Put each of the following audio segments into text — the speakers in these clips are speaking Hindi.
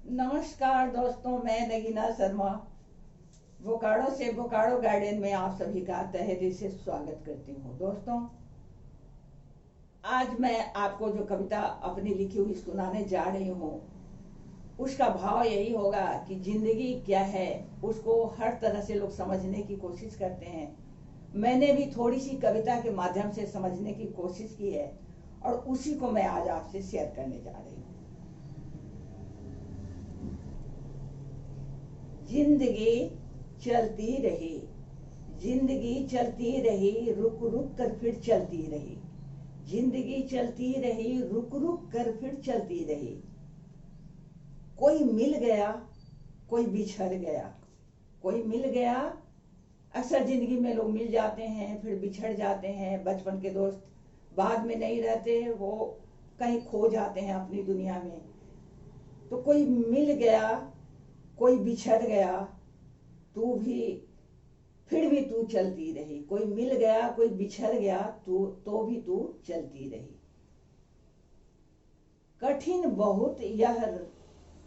नमस्कार दोस्तों, मैं नगीना शर्मा बोकारो से बोकारो गार्डन में आप सभी का तहे दिल से स्वागत करती हूँ। दोस्तों, आज मैं आपको जो कविता अपनी लिखी हुई सुनाने जा रही हूँ, उसका भाव यही होगा कि जिंदगी क्या है उसको हर तरह से लोग समझने की कोशिश करते हैं। मैंने भी थोड़ी सी कविता के माध्यम से समझने की कोशिश की है और उसी को मैं आज आपसे शेयर करने जा रही हूँ। जिंदगी चलती रही, जिंदगी चलती रही, रुक रुक कर फिर चलती रही। जिंदगी चलती रही, रुक रुक कर फिर चलती रही। कोई मिल गया, कोई बिछड़ गया, कोई मिल गया। अक्सर जिंदगी में लोग मिल जाते हैं, फिर बिछड़ जाते हैं। बचपन के दोस्त बाद में नहीं रहते, वो कहीं खो जाते हैं अपनी दुनिया में। तो कोई मिल गया, कोई बिछड़ गया, तू भी फिर भी तू चलती रही। कोई मिल गया, कोई बिछड़ गया, तो भी तू चलती रही। कठिन बहुत यह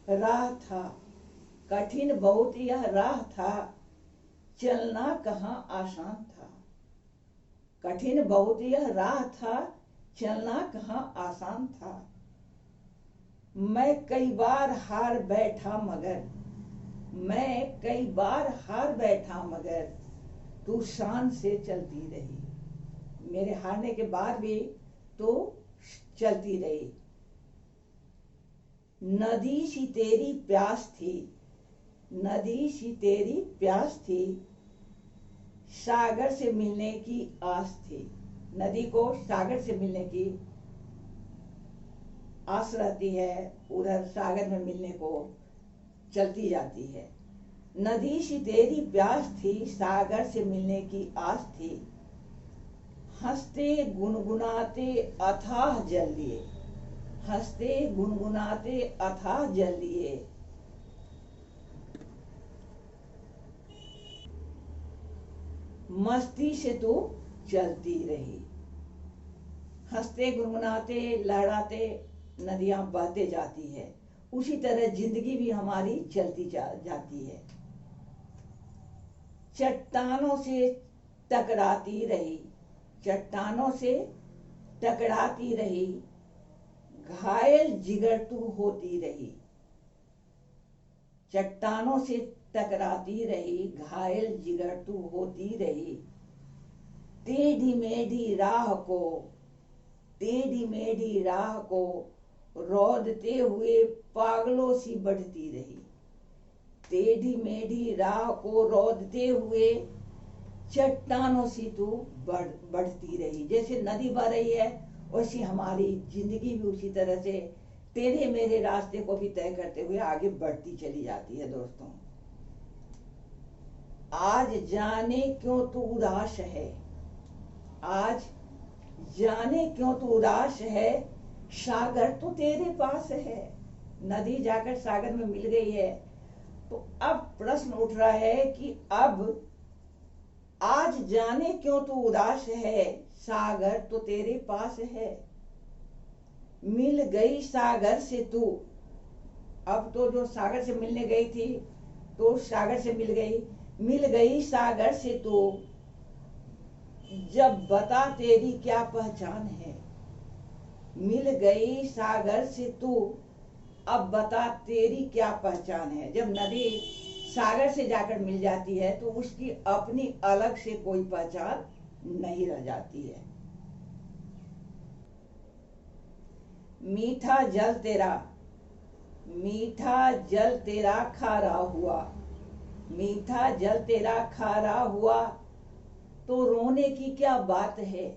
राह था, कठिन बहुत यह राह था, चलना कहाँ आसान था। कठिन बहुत यह राह था, चलना कहाँ आसान था। मैं कई बार हार बैठा मगर, मैं कई बार हार बैठा मगर तू शान से चलती रही। मेरे हारने के बाद भी तू चलती रही। नदी सी तेरी प्यास थी, नदी सी तेरी प्यास थी, सागर से मिलने की आस थी। नदी को सागर से मिलने की आस रहती है, उधर सागर में मिलने को चलती जाती है। नदी सी तेरी प्यास थी, सागर से मिलने की आस थी। हंसते गुनगुनाते अथाह जल लिए, हंसते गुनगुनाते अथाह जल लिए। मस्ती से तू चलती रही। हंसते गुनगुनाते लहराते नदियां बहते जाती है, उसी तरह जिंदगी भी हमारी चलती जाती है। चट्टानों से टकराती रही, चट्टानों से टकराती रही, घायल जिगर तू होती रही। चट्टानों से टकराती रही, घायल जिगर तू होती रही। टेढ़ी मेढ़ी राह को, टेढ़ी मेढ़ी राह को रौदते हुए पागलों सी बढ़ती रही। टेढ़ी मेढ़ी राह को रौदते हुए चट्टानों सी तू बढ़ती रही। जैसे नदी बह रही है, वैसी हमारी जिंदगी भी उसी तरह से टेढ़े मेढ़े रास्ते को भी तय करते हुए आगे बढ़ती चली जाती है। दोस्तों, आज जाने क्यों तू उदास है, आज जाने क्यों तू उदास है, सागर तो तेरे पास है। नदी जाकर सागर में मिल गई है, तो अब प्रश्न उठ रहा है कि अब आज जाने क्यों तू उदास है, सागर तो तेरे पास है। मिल गई सागर से तू, अब तो जो सागर से मिलने गई थी तो सागर से मिल गई सागर से तू। जब बता तेरी क्या पहचान है, मिल गई सागर से तू, अब बता तेरी क्या पहचान है। जब नदी सागर से जाकर मिल जाती है तो उसकी अपनी अलग से कोई पहचान नहीं रह जाती है। मीठा जल तेरा, मीठा जल तेरा खारा हुआ, मीठा जल तेरा खारा हुआ, तो रोने की क्या बात है।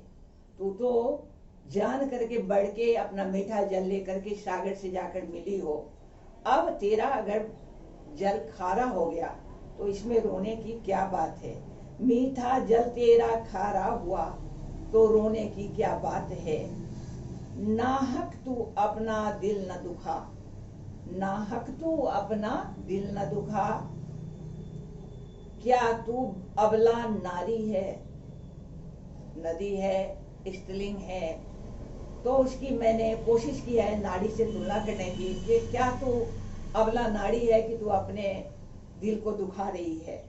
तू तो जान करके बढ़ के अपना मीठा जल लेकर के सागर से जाकर मिली हो, अब तेरा अगर जल खारा हो गया तो इसमें रोने की क्या बात है। मीठा जल तेरा खारा हुआ तो रोने की क्या बात है। नाहक तू अपना दिल न दुखा, नाहक तू अपना दिल न दुखा, क्या तू अबला नारी है। नदी है, स्त्रीलिंग है, तो उसकी मैंने कोशिश की है नारी से तुलना करने की कि क्या तू अबला नारी है कि तू अपने दिल को दुखा रही है।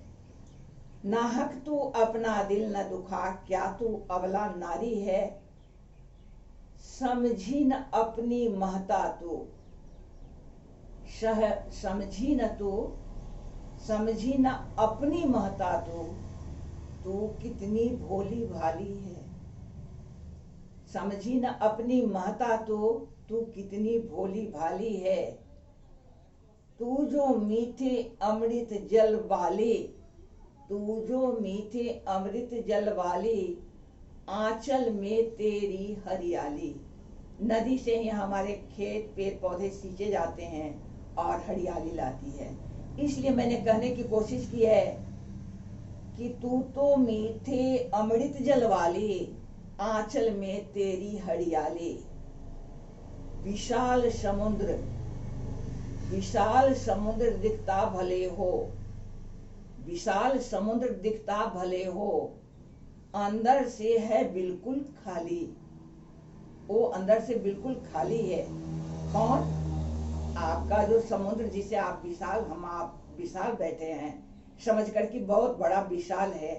नाहक तू अपना दिल न दुखा, क्या तू अबला नारी है। समझी न अपनी महता तू, समझी न तू, समझी न अपनी महता तू कितनी भोली भाली है। समझी न अपनी महता तू कितनी भोली भाली है। तू जो मीठे अमृत जल वाली, तू जो मीठे अमृत जल वाली, आंचल में तेरी हरियाली। नदी से ही हमारे खेत पेड़ पौधे सींचे जाते हैं और हरियाली लाती है। इसलिए मैंने कहने की कोशिश की है कि तू तो मीठे अमृत जल वाली, आंचल में तेरी हरियाली। विशाल समुद्र, विशाल समुद्र दिखता भले हो, विशाल समुद्र दिखता भले हो, अंदर से है बिल्कुल खाली। वो अंदर से बिल्कुल खाली है। कौन? आपका जो समुद्र जिसे आप विशाल, हम आप विशाल बैठे हैं समझ कर कि बहुत बड़ा विशाल है,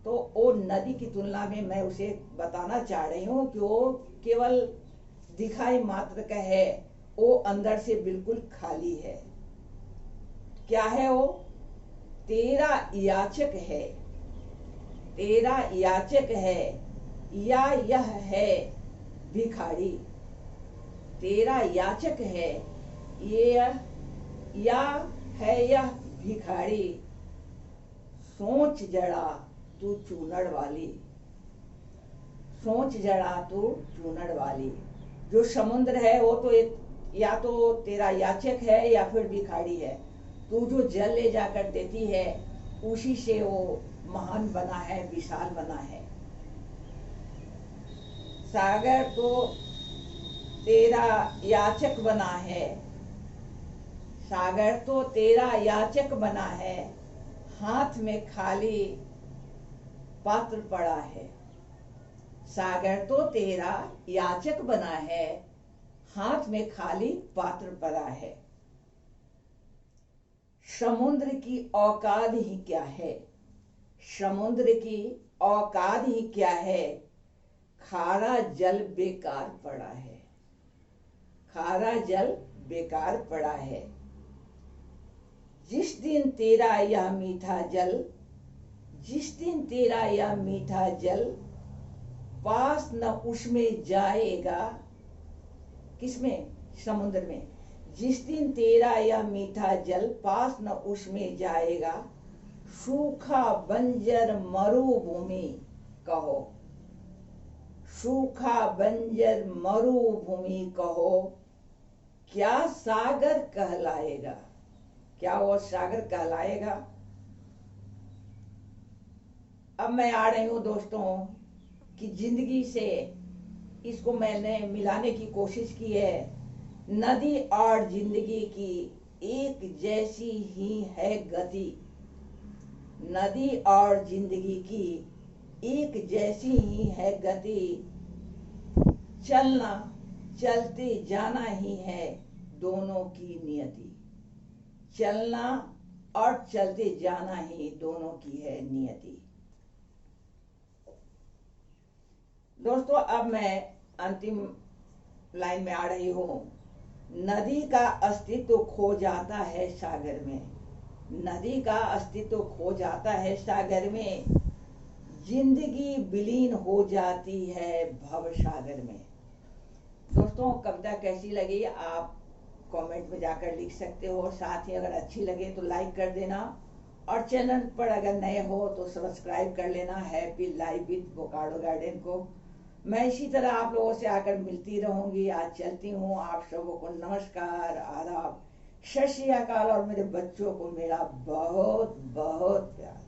तो वो नदी की तुलना में मैं उसे बताना चाह रही हूँ कि वो केवल दिखाई मात्र का है, वो अंदर से बिल्कुल खाली है। क्या है वो? तेरा याचक है, तेरा याचक है, या यह है भिखारी। तेरा याचक है ये, या है यह भिखारी। सोच जड़ा तू चूनड़ वाली, सोच जड़ा तू चूनड़ वाली। जो समुद्र है वो तो एक, या तो तेरा याचक है या फिर भिखारी है। तू जो जल ले जाकर देती है उसी से वो महान बना है, विशाल बना है। सागर तो तेरा याचक बना है, सागर तो तेरा याचक बना है, हाथ में खाली पात्र पड़ा है। सागर तो तेरा याचक बना है, हाथ में खाली पात्र पड़ा है। समुद्र की औकात ही क्या है, समुद्र की औकात ही क्या है, खारा जल बेकार पड़ा है, खारा जल बेकार पड़ा है। जिस दिन तेरा यह मीठा जल, जिस दिन तेरा यह मीठा जल पास न उसमें जाएगा। किसमें? समुद्र में। जिस दिन तेरा यह मीठा जल पास न उसमें जाएगा, सूखा बंजर मरुभूमि कहो, सूखा बंजर मरुभूमि कहो, क्या सागर कहलाएगा? क्या वो सागर कहलाएगा? अब मैं आ रही हूं दोस्तों कि जिंदगी से इसको मैंने मिलाने की कोशिश की है। नदी और जिंदगी की एक जैसी ही है गति, नदी और जिंदगी की एक जैसी ही है गति। चलना चलते जाना ही है दोनों की नियति, चलना और चलते जाना ही दोनों की है नियति। दोस्तों अब मैं अंतिम लाइन में आ रही हूं। नदी का अस्तित्व खो जाता है सागर में, नदी का अस्तित्व खो जाता है सागर में, जिंदगी विलीन हो जाती है भव सागर में। दोस्तों कविता कैसी लगी आप कमेंट में जाकर लिख सकते हो। साथ ही अगर अच्छी लगे तो लाइक कर देना, और चैनल पर अगर नए हो तो सब्सक्राइब कर लेना happy life with Bokaro garden को। मैं इसी तरह आप लोगों से आकर मिलती रहूंगी। आज चलती हूँ। आप सबों को नमस्कार, आदाब, सत श्री अकाल, और मेरे बच्चों को मेरा बहुत बहुत प्यार।